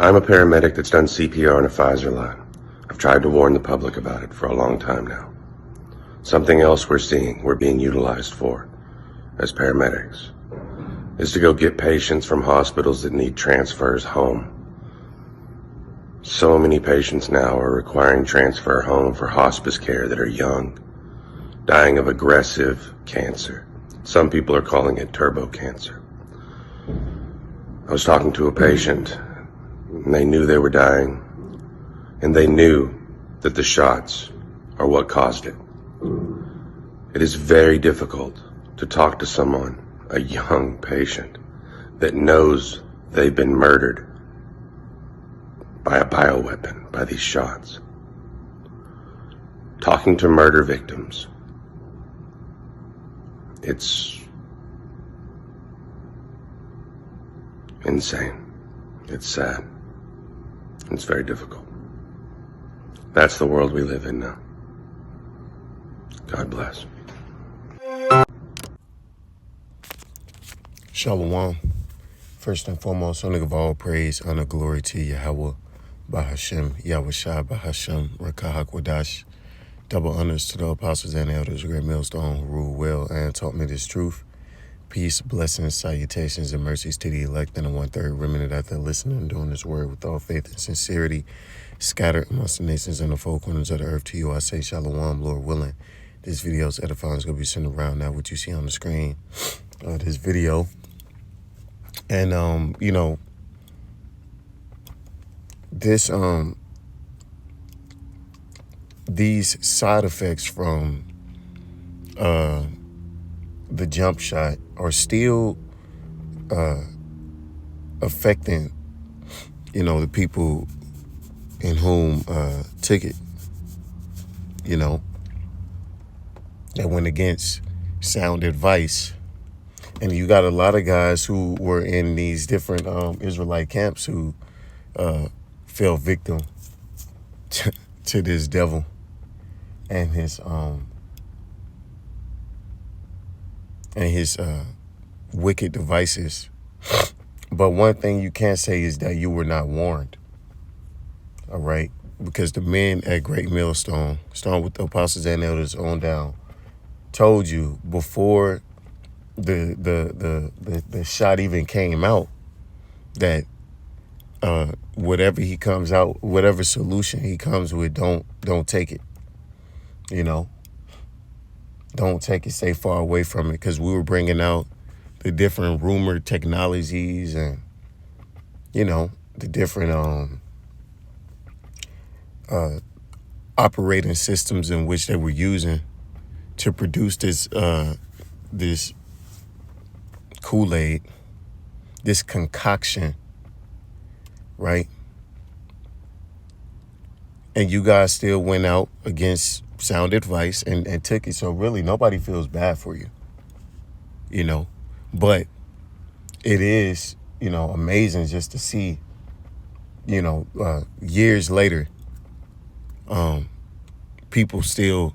I'm a paramedic that's done CPR on a Pfizer line. I've tried to warn the public about it for a long time now. Something else we're being utilized for, as paramedics, is to go get patients from hospitals that need transfers home. So many patients now are requiring transfer home for hospice care that are young, dying of aggressive cancer. Some people are calling it turbo cancer. I was talking to a patient, and they knew they were dying, and they knew that the shots are what caused it. It is very difficult to talk to someone, a young patient, that knows they've been murdered by a bioweapon, by these shots. Talking to murder victims, it's insane. It's sad. It's very difficult. That's the world we live in now. God bless. Shalom. First and foremost, I give all praise, honor, glory to Yahweh, Bahashem, Yahushua, Bahashem, Rakah HaKodash. Double honors to the apostles and elders, great millstone, who rule well and taught me this truth. Peace, blessings, salutations, and mercies to the elect and the 1/3 remnant out there listening and doing this word with all faith and sincerity, scattered amongst the nations and the four corners of the earth. To you I say shalom, Lord willing. This video's edifying is going to be sent around now, what you see on the screen of this video. And, this, these side effects from, the jump shot are still, affecting, the people in whom, took it, that went against sound advice. And you got a lot of guys who were in these different Israelite camps who fell victim to this devil and his wicked devices. But one thing you can't say is that you were not warned. All right, because the men at Great Millstone, starting with the apostles and elders on down, told you before the shot even came out that whatever he comes out, whatever solution he comes with, don't take it. Don't take it. Stay far away from it, because we were bringing out the different rumored technologies and the different operating systems in which they were using to produce this Kool-Aid, this concoction, right? And you guys still went out against sound advice and took it. So really nobody feels bad for you, but it is, amazing just to see, years later, people still,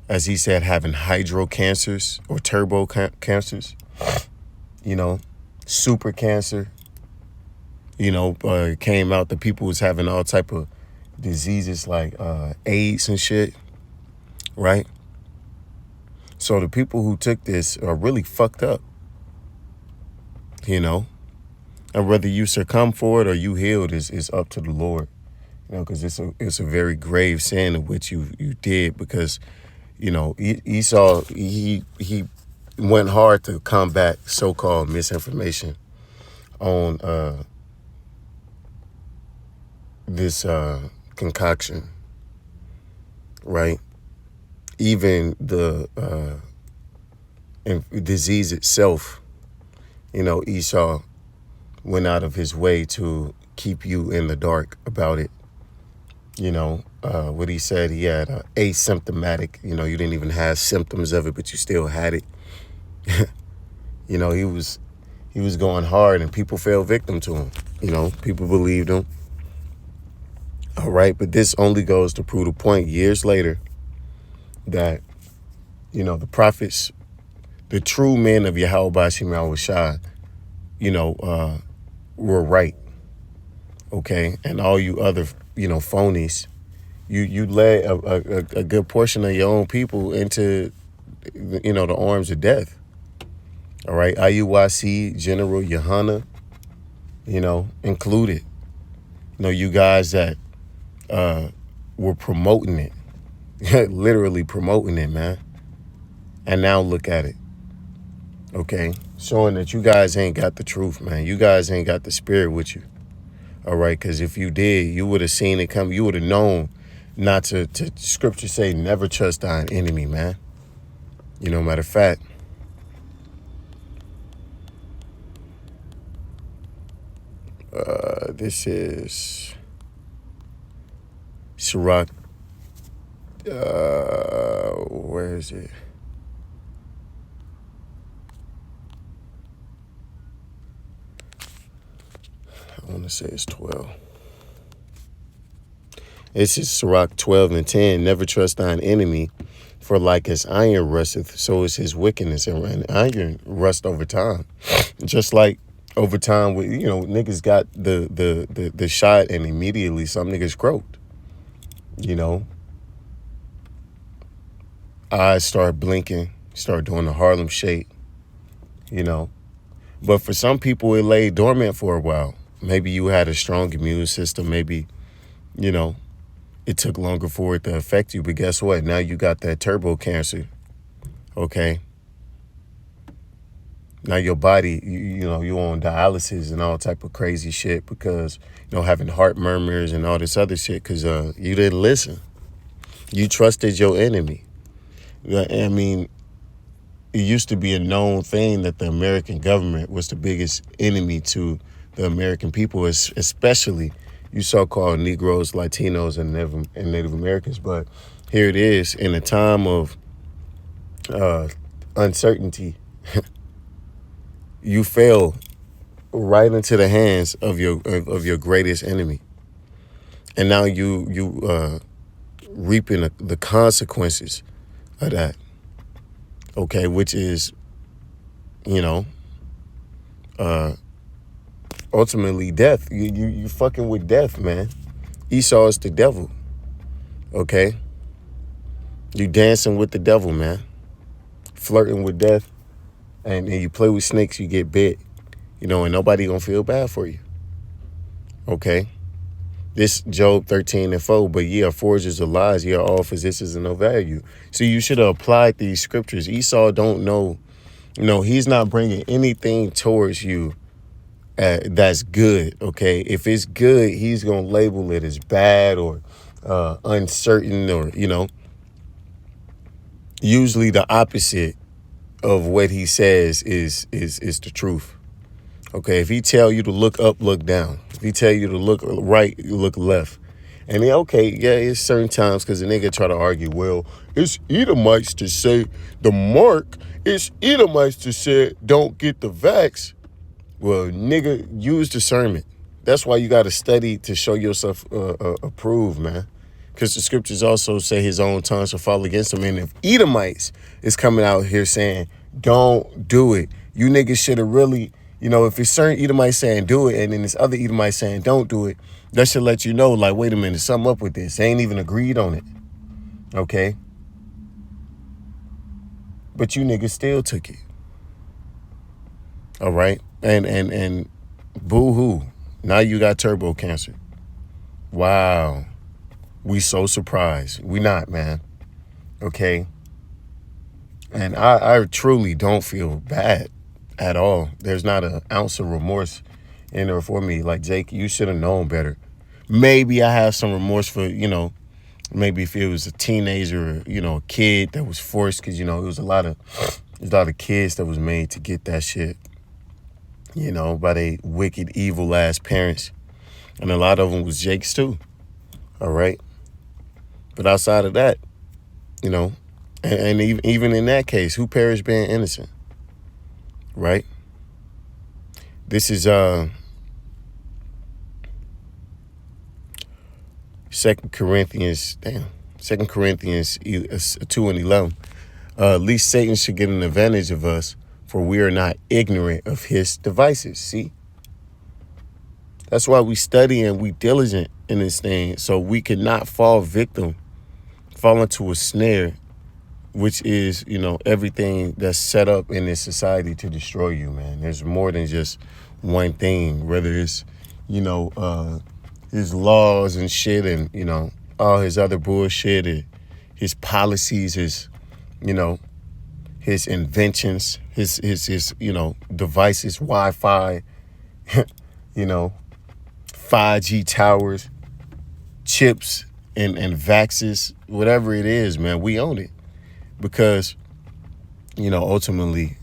as he said, having hydro cancers or turbo cancers, super cancer, came out that people was having all type of diseases like AIDS and shit, right? So the people who took this are really fucked up, and whether you succumb for it or you healed is up to the Lord, because it's a very grave sin of which you did, because Esau, he went hard to combat so-called misinformation on this concoction, right? Even the disease itself, Esau went out of his way to keep you in the dark about it. What he said, he had asymptomatic, you didn't even have symptoms of it, but you still had it. He was going hard, and people fell victim to him. People believed him. All right, but this only goes to prove the point years later that, the prophets, the true men of Yahweh Bashim Yahushua, were right. okay? And all you other, phonies, you led a good portion of your own people into, the arms of death. All right, IUIC, General Yohana, included. You guys that were promoting it, literally promoting it, man. And now look at it, okay? Showing that you guys ain't got the truth, man. You guys ain't got the spirit with you, all right? Because if you did, you would have seen it come. You would have known not to scripture say, never trust thine enemy, man. Matter of fact, this is Sirach. Where is it? I want to say it's 12. This is Sirach 12 and 10. Never trust thine enemy, for like as iron rusteth, so is his wickedness. And iron rust over time. Just like over time, niggas got the shot and immediately some niggas croaked. Eyes start blinking, start doing the Harlem Shake, But for some people, it lay dormant for a while. Maybe you had a strong immune system. Maybe, it took longer for it to affect you. But guess what? Now you got that turbo cancer, okay? Now your body, you on dialysis and all type of crazy shit because, having heart murmurs and all this other shit because you didn't listen. You trusted your enemy. I mean, it used to be a known thing that the American government was the biggest enemy to the American people, especially you so-called Negroes, Latinos, and Native Americans. But here it is in a time of uncertainty. You fell right into the hands of your greatest enemy, and now you reaping the consequences of that. Okay, which is, ultimately death. You fucking with death, man. Esau is the devil. Okay, you dancing with the devil, man. Flirting with death, and you play with snakes, you get bit. And nobody gonna feel bad for you. Okay. This Job 13:4, but ye are forgers of lies, ye are all physicians of no value. So you should have applied these scriptures. Esau don't know, he's not bringing anything towards you that's good, okay? If it's good, he's going to label it as bad or uncertain or, usually the opposite of what he says is the truth. Okay, if he tell you to look up, look down. If he tell you to look right, you look left. And it's certain times because the nigga try to argue, well, it's Edomites to say the mark. It's Edomites to say don't get the vax. Well, nigga, use discernment. That's why you got to study to show yourself approved, man. Because the scriptures also say his own tongue shall fall against him. And if Edomites is coming out here saying, don't do it, you niggas should have really... if it's certain Edomites saying do it and then this other Edomite saying don't do it, that should let you know, like, wait a minute, something up with this. They ain't even agreed on it. Okay? But you niggas still took it. All right? And boo-hoo. Now you got turbo cancer. Wow. We so surprised. We not, man. Okay? And I truly don't feel bad at all. There's not an ounce of remorse in there for me. Like, Jake, you should have known better. Maybe I have some remorse for, maybe if it was a teenager, a kid that was forced, because, it was a lot of kids that was made to get that shit, by they wicked, evil ass parents. And a lot of them was Jake's too. All right. But outside of that, and even in that case, who perished being innocent? Right? This is 2 Corinthians 2:11. Least Satan should get an advantage of us, for we are not ignorant of his devices. See? That's why we study and we diligent in this thing, so we cannot fall into a snare, which is, everything that's set up in this society to destroy you, man. There's more than just one thing, whether it's, his laws and shit and, all his other bullshit, and his policies, his inventions, his devices, Wi-Fi, 5G towers, chips, and vaxes, whatever it is, man, we own it. Because, ultimately,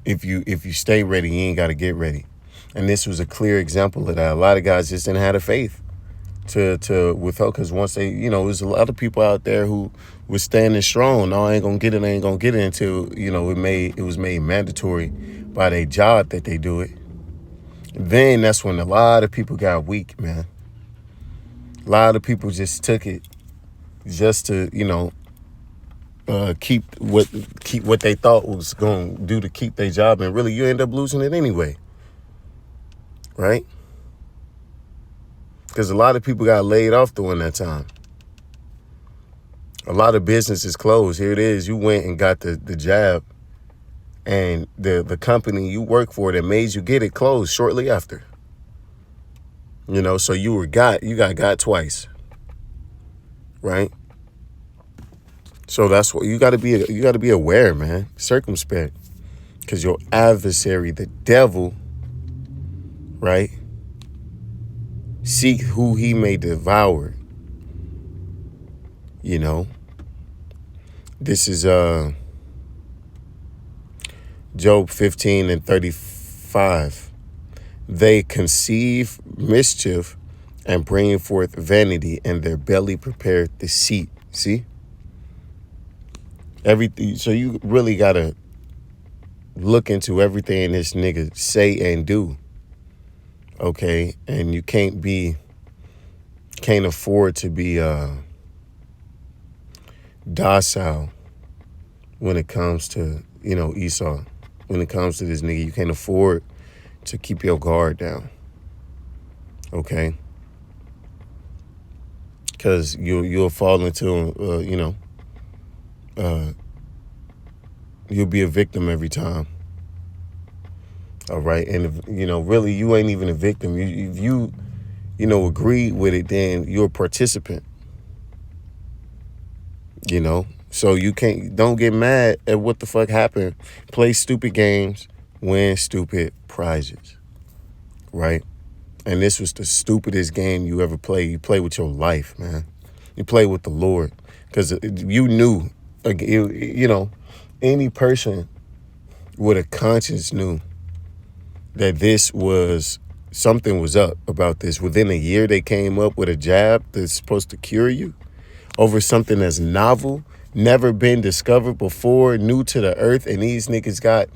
if you stay ready, you ain't got to get ready. And this was a clear example of that. A lot of guys just didn't have the faith to withhold, because once they, there's a lot of people out there who was standing strong. No, I ain't gonna get it. Until, it was made mandatory by their job that they do it. Then that's when a lot of people got weak, man. A lot of people just took it just to, keep what they thought was going to do to keep their job, and really you end up losing it anyway, right? Because a lot of people got laid off during that time. A lot of businesses closed. Here it is. You went and got the job, and the company you work for that made you get it closed shortly after. So you got twice, right? So that's what you got to be aware, man, circumspect, because your adversary, the devil, right, seek who he may devour. This is Job 15:35. They conceive mischief and bring forth vanity, and their belly prepared deceit. See? Everything. So you really got to look into everything this nigga say and do. Okay? And you can't afford to be docile when it comes to, Esau. When it comes to this nigga, you can't afford to keep your guard down. Okay? Because you'll fall into, you'll be a victim every time. All right? And, really, you ain't even a victim. If you agree with it, then you're a participant. So you don't get mad at what the fuck happened. Play stupid games, win stupid prizes, right? And this was the stupidest game you ever played. You play with your life, man. You play with the Lord, because you knew, any person with a conscience knew that something was up about this. Within a year, they came up with a jab that's supposed to cure you over something that's novel, never been discovered before, new to the earth, and these niggas got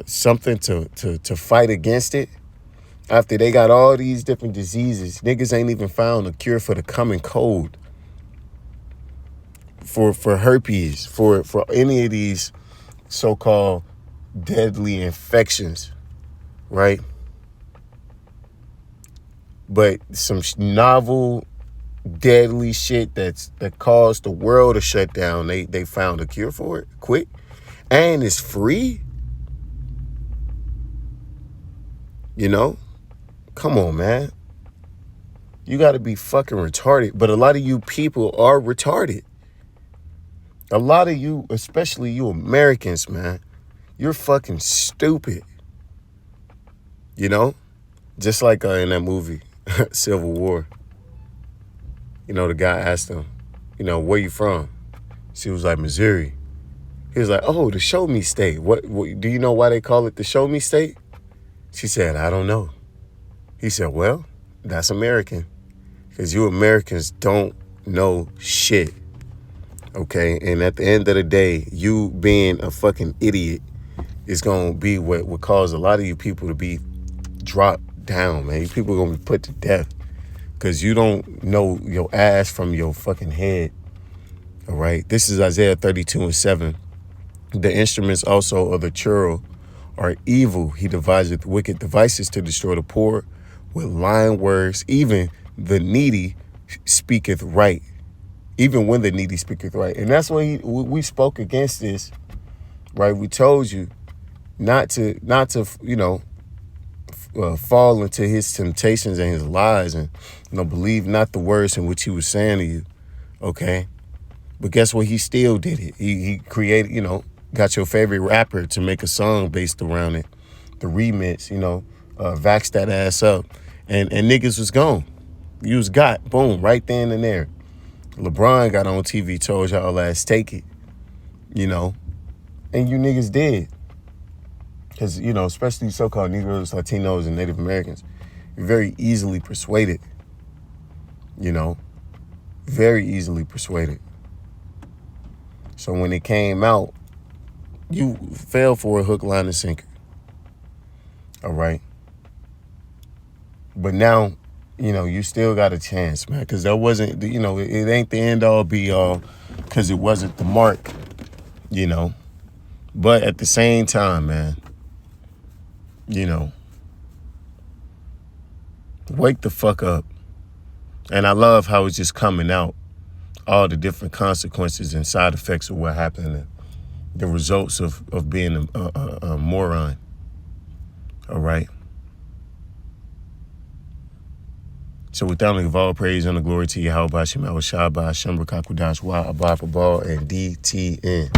something to fight against it. After they got all these different diseases, niggas ain't even found a cure for the common cold, for herpes, for any of these so-called deadly infections, right? But some novel, deadly shit that caused the world to shut down, they found a cure for it quick, and it's free. Come on, man. You got to be fucking retarded. But a lot of you people are retarded. A lot of you, especially you Americans, man, you're fucking stupid. Just like in that movie, Civil War. The guy asked him, where you from? She was like, Missouri. He was like, oh, the show me state. What do you know why they call it the show me state? She said, I don't know. He said, well, that's American. Because you Americans don't know shit. Okay? And at the end of the day, you being a fucking idiot is going to be what would cause a lot of you people to be dropped down, man. You people are going to be put to death because you don't know your ass from your fucking head. All right? This is Isaiah 32:7. The instruments also of the churl are evil. He deviseth wicked devices to destroy the poor with lying words. Even the needy speaketh right. Even when the needy speaketh right. And that's why we spoke against this, right? We told you not to fall into his temptations and his lies, and believe not the words in which he was saying to you. Okay. But guess what? He still did it. He created, got your favorite rapper to make a song based around it. The remix, vaxxed that ass up. And niggas was gone. You was got. Boom. Right then and there. LeBron got on TV, told y'all ass, take it. And you niggas did. Because, especially so-called Negroes, Latinos, and Native Americans, you're very easily persuaded. Very easily persuaded. So when it came out, you fell for a hook, line, and sinker. All right. But now, you still got a chance, man, because that wasn't, it ain't the end all be all, because it wasn't the mark, But at the same time, man, wake the fuck up. And I love how it's just coming out, all the different consequences and side effects of what happened, and the results of being a moron. All right. So with that, I give all praise and the glory to Yahweh Bashim Awashai Basham Rakakudash Wa Abba Ball and DTN.